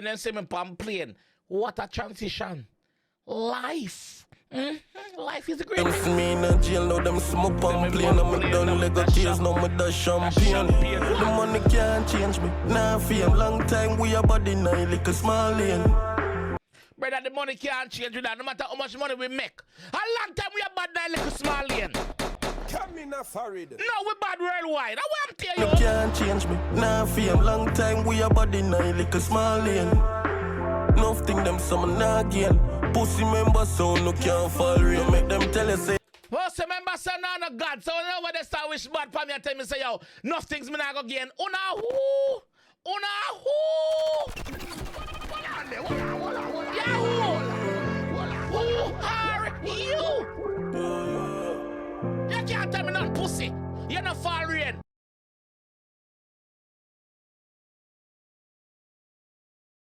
then see me on plane. What a transition. Life. Life is great. Them see me in a jail, now them see me on plane. I'm done Lego tears, now me da champagne. The money can't change me, nah fame. Long time we a body nine, like a small lane. Brother, the money can't change with that, no matter how much money we make. A long time we are bad like a small lane. Come in a foreign. No, we bad worldwide. I want to tell You you. can't change me, nah fame. Long time we a body nine, like a small lane. Nothing them some nah again. Pussy member so no can't fall real. Make them tell you say. What's the member son no God? So whenever they start wish bad for me and tell me say yo, nothing's me not go gain. Una who? Una who? Yeah, who are you? You can't tell me nothing, pussy. You're not fall rain.